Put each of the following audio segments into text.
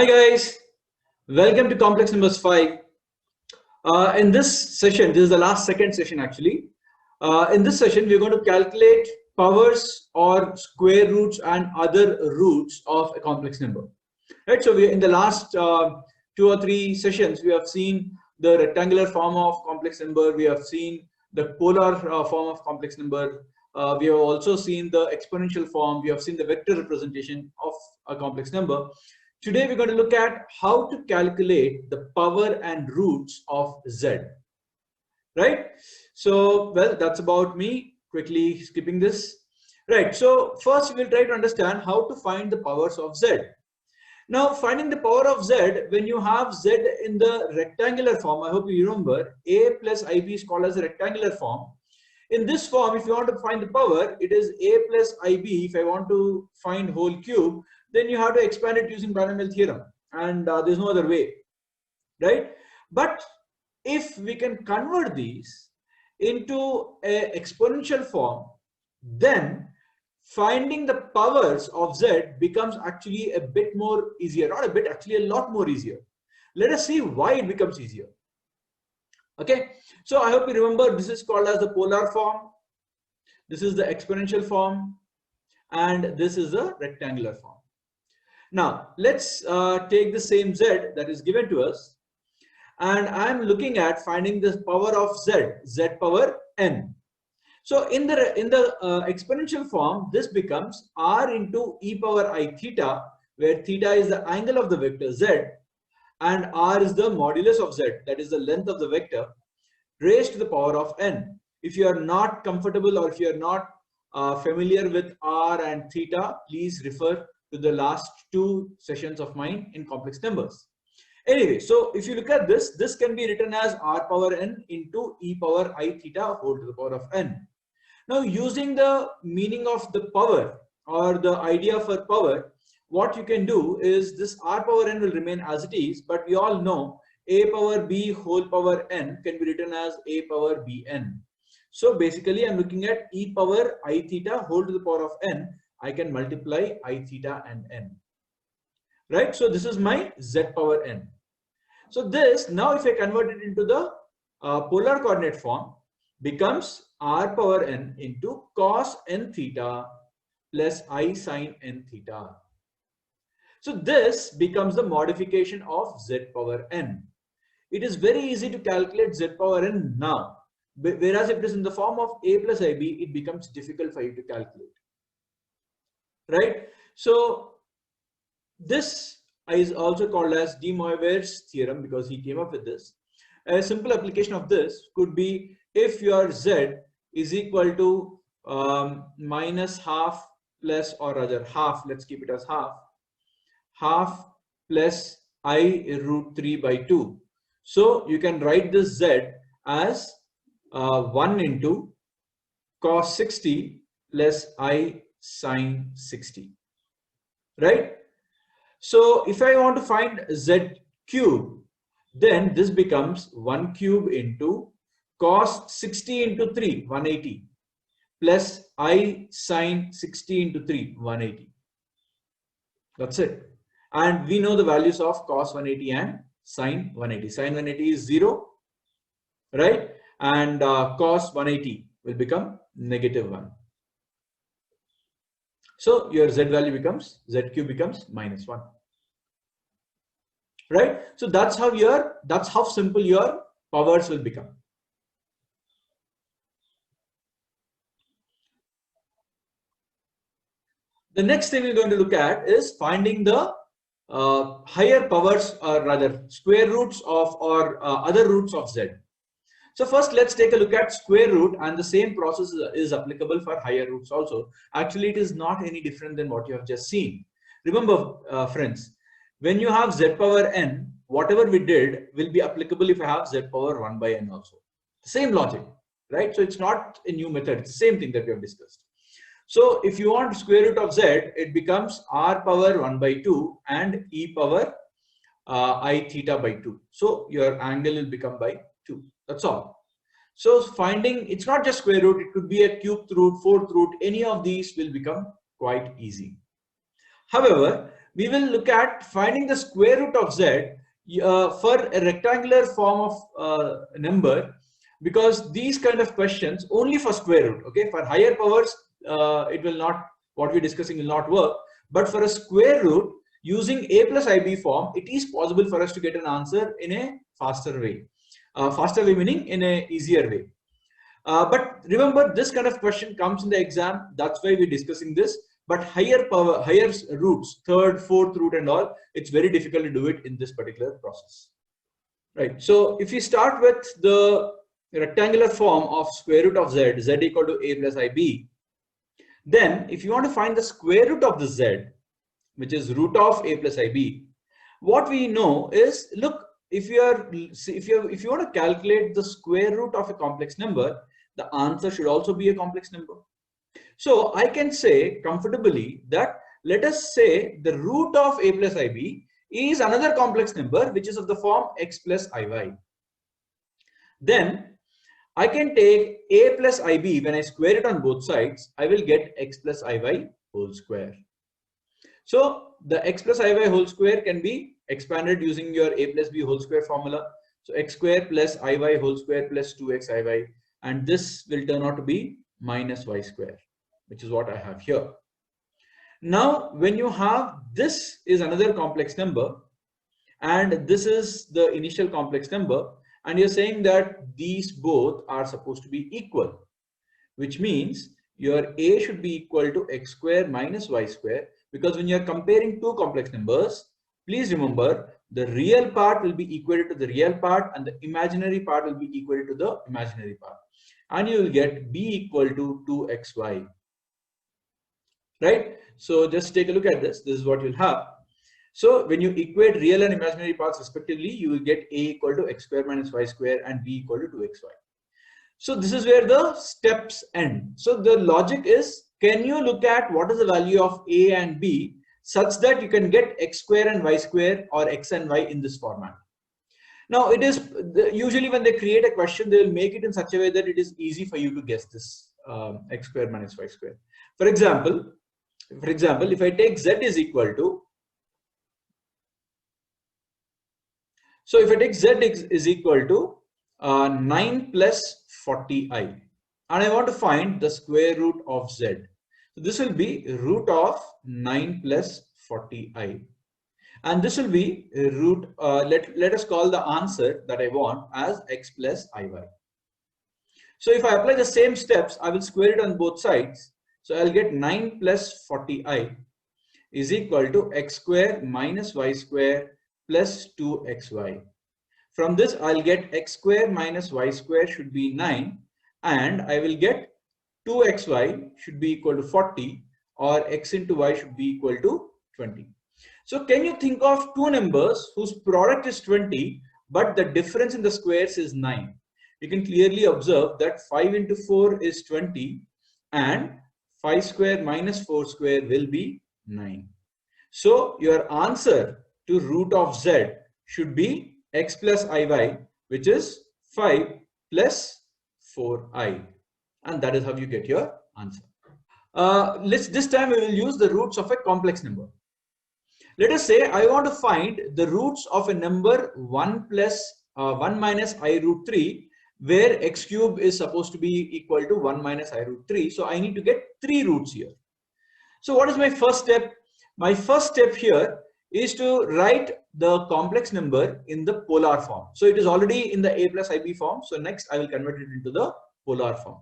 Hi guys, welcome to Complex Numbers 5. In this session, this is the last second session actually. In this session, we're going to calculate powers or square roots and other roots of a complex number. Right, so we in the last 2 or 3 sessions, we have seen the rectangular form of complex number, we have seen the polar form of complex number, we have also seen the exponential form, we have seen the vector representation of a complex number. Today we're going to look at how to calculate the power and roots of Z, right? So, well, that's about me, quickly skipping this. Right, so first we'll try to understand how to find the powers of Z. Now, finding the power of Z, when you have Z in the rectangular form, I hope you remember, A plus IB is called as a rectangular form. In this form, if you want to find the power, it is A plus IB. If I want to find whole cube, then you have to expand it using binomial theorem, and there's no other way, right? But if we can convert these into an exponential form, then finding the powers of Z becomes actually a bit more easier, not a bit, actually a lot more easier. Let us see why it becomes easier. Okay, so I hope you remember this is called as the polar form, this is the exponential form, and this is the rectangular form. Now let's take the same Z that is given to us, and I'm looking at finding the power of Z power n. So in the exponential form, this becomes r into e power I theta, where theta is the angle of the vector Z and r is the modulus of Z, that is the length of the vector, raised to the power of n. If you are not comfortable or if you are not familiar with r and theta, please refer to the last 2 sessions of mine in complex numbers. Anyway, so if you look at this, this can be written as r power n into e power I theta whole to the power of n. Now, using the meaning of the power or the idea for power, what you can do is this r power n will remain as it is, but we all know a power b whole power n can be written as a power bn. So basically, I'm looking at e power I theta whole to the power of n. I can multiply I theta and n. Right? So this is my z power n. So this, now if I convert it into the polar coordinate form, becomes r power n into cos n theta plus I sin n theta. So this becomes the modification of z power n. It is very easy to calculate z power n now, whereas if it is in the form of a plus ib, it becomes difficult for you to calculate, right? So this is also called as de Moivre's theorem because he came up with this. A simple application of this could be if your z is equal to minus half plus, or rather half, let's keep it as half plus I root 3 by 2. So you can write this z as 1 into cos 60 plus I sin 60, right? So if I want to find z cube, then this becomes 1 cube into cos 60 into 3, 180, plus I sin 60 into 3, 180. That's it. And we know the values of cos 180 and sin 180. Sin 180 is 0, right? And cos 180 will become -1. So your z value becomes, z cube becomes -1. Right? So that's how simple your powers will become. The next thing we're going to look at is finding the higher powers, or rather square roots of, or other roots of z. So first let's take a look at square root, and the same process is applicable for higher roots also. Actually, it is not any different than what you have just seen. Remember, friends, when you have z power n, whatever we did will be applicable if I have z power 1 by n also. Same logic, right? So it's not a new method, it's the same thing that we have discussed. So if you want square root of z, it becomes r power 1 by 2 and e power I theta by 2. So your angle will become by 2. That's all. So finding, it's not just square root, it could be a cubed root, fourth root, any of these will become quite easy. However, we will look at finding the square root of z for a rectangular form of number, because these kind of questions only for square root, okay, for higher powers it will not, what we're discussing will not work, but for a square root using a plus ib form, it is possible for us to get an answer in a faster way. Faster way meaning in a easier way. But remember, this kind of question comes in the exam, that's why we're discussing this. But higher power, higher roots, third, fourth root and all, it's very difficult to do it in this particular process. Right. So if we start with the rectangular form of square root of z, z equal to a plus ib, then if you want to find the square root of the z, which is root of a plus ib, what we know is, look, if you want to calculate the square root of a complex number, the answer should also be a complex number. So I can say comfortably that, let us say the root of a plus ib is another complex number which is of the form x plus iy. Then I can take a plus ib, when I square it on both sides, I will get x plus iy whole square. So the x plus iy whole square can be expanded using your a plus b whole square formula. So x square plus iy whole square plus 2x iy, and this will turn out to be minus y square, which is what I have here. Now, when you have this is another complex number and this is the initial complex number, and you're saying that these both are supposed to be equal, which means your a should be equal to x square minus y square, because when you're comparing two complex numbers, please remember the real part will be equated to the real part and the imaginary part will be equated to the imaginary part, and you will get b equal to 2xy. Right? So just take a look at this. This is what you'll have. So when you equate real and imaginary parts respectively, you will get a equal to x square minus y square and b equal to 2xy. So this is where the steps end. So the logic is, can you look at what is the value of a and b such that you can get x square and y square or x and y in this format. Now it is usually when they create a question, they will make it in such a way that it is easy for you to guess this x square minus y square. For example, if I take z is equal to, so if I take z is equal to 9 plus 40i, and I want to find the square root of z. So this will be root of 9 plus 40i, and this will be root, let us call the answer that I want as x plus iy. So if I apply the same steps, I will square it on both sides. So I'll get 9 plus 40i is equal to x square minus y square plus 2xy. From this, I'll get x square minus y square should be 9, and I will get 2xy should be equal to 40, or x into y should be equal to 20. So can you think of two numbers whose product is 20, but the difference in the squares is 9? You can clearly observe that 5 into 4 is 20, and 5 square minus 4 square will be 9. So your answer to root of z should be x plus iy, which is 5 plus 4i, and that is how you get your answer. This time we will use the roots of a complex number. Let us say I want to find the roots of a number 1 minus I root 3, where x cube is supposed to be equal to 1 minus I root 3. So I need to get 3 roots here. So what is my first step? My first step here is to write the complex number in the polar form. So it is already in the a plus ib form. So next I will convert it into the polar form.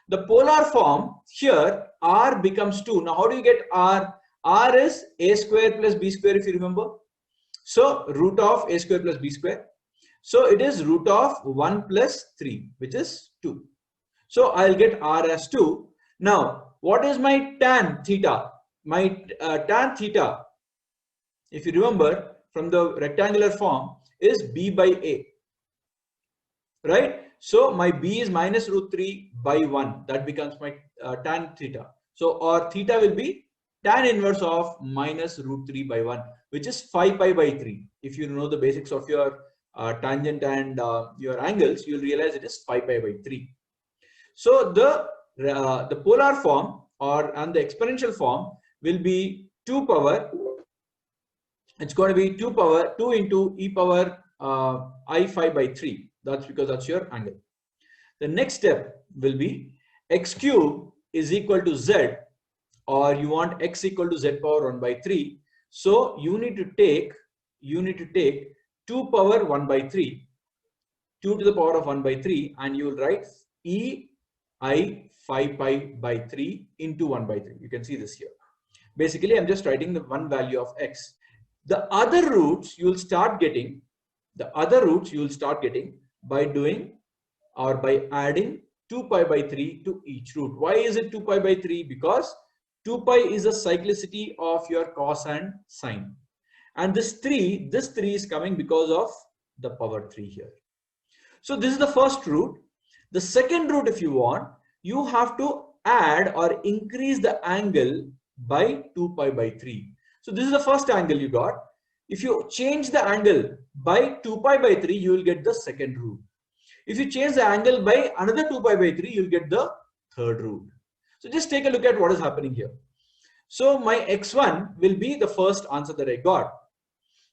The polar form here, r becomes 2. Now how do you get r? R is a square plus b square, if you remember. So root of a square plus b square. So it is root of 1 plus 3, which is 2. So I'll get r as 2. Now what is my tan theta? My tan theta, if you remember from the rectangular form, is b by a, right? So my b is minus root 3 by 1. That becomes my tan theta. So our theta will be tan inverse of minus root 3 by 1, which is 5 pi by 3. If you know the basics of your tangent and your angles, you'll realize it is 5 pi by 3. So the polar form and the exponential form will be 2 power It's going to be 2 into e power I5 by 3. That's because that's your angle. The next step will be x cube is equal to z, or you want x equal to z power 1 by 3. So you need to take 2 power 1 by 3, 2 to the power of 1 by 3, and you will write e I 5 pi by 3 into 1 by 3. You can see this here. Basically, I'm just writing the one value of x. The other roots you will start getting, by doing or by adding 2 pi by 3 to each root. Why is it 2 pi by 3? Because 2 pi is the cyclicity of your cos and sine. And this 3 is coming because of the power 3 here. So this is the first root. The second root, if you want, you have to add or increase the angle by 2 pi by 3. So this is the first angle you got. If you change the angle by 2 pi by 3, you will get the second root. If you change the angle by another 2 pi by 3, you'll get the third root. So just take a look at what is happening here. So my x1 will be the first answer that I got.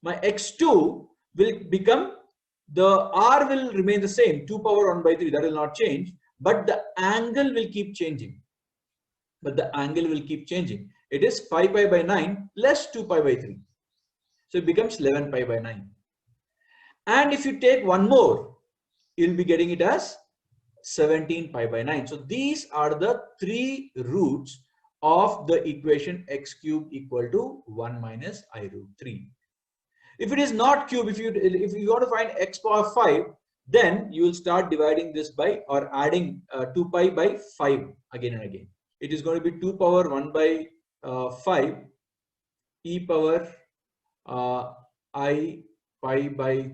My x2 will become, the r will remain the same, 2 power 1 by 3, that will not change, but the angle will keep changing. It is 5 pi by 9 plus 2 pi by 3. So it becomes 11 pi by 9. And if you take one more, you'll be getting it as 17 pi by 9. So these are the three roots of the equation x cube equal to 1 minus I root 3. If it is not cube, if you want to find x power 5, then you will start dividing this by or adding 2 pi by 5 again and again. It is going to be 2 power 1 by 5 e power I pi by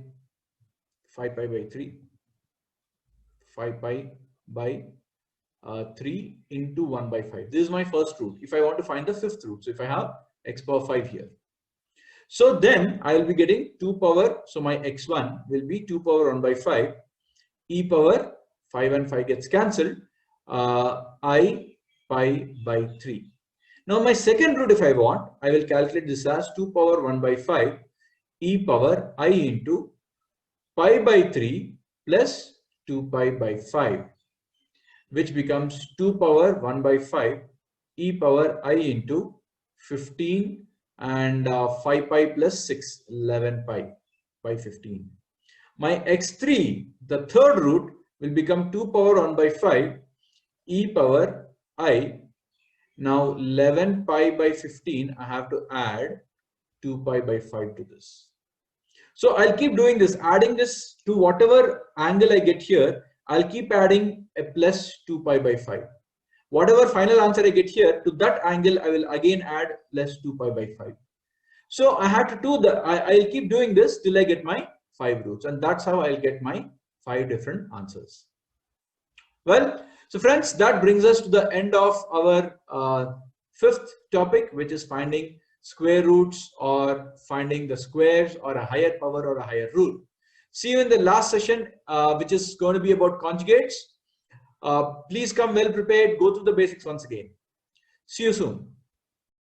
5 pi by 3. 5 pi by 3 into 1 by 5. This is my first root. If I want to find the fifth root, so if I have x power 5 here, so then I will be getting 2 power, so my x1 will be 2 power 1 by 5 e power 5 and 5 gets cancelled, I pi by 3. Now my second root, if I want, I will calculate this as 2 power 1 by 5 e power I into pi by 3 plus 2 pi by 5, which becomes 2 power 1 by 5 e power I into 15 and 5 pi plus 6, 11 pi by 15. My x3, the third root, will become 2 power 1 by 5 e power I. Now 11 pi by 15, I have to add 2 pi by 5 to this. So I'll keep doing this, adding this to whatever angle I get here. I'll keep adding a plus 2 pi by 5. Whatever final answer I get here, to that angle, I will again add plus 2 pi by 5. So I have to do I'll keep doing this till I get my 5 roots, and that's how I'll get my 5 different answers. Well, so friends, that brings us to the end of our fifth topic, which is finding square roots or finding the squares or a higher power or a higher root. See you in the last session, which is going to be about conjugates. Please come well prepared, go through the basics once again. See you soon.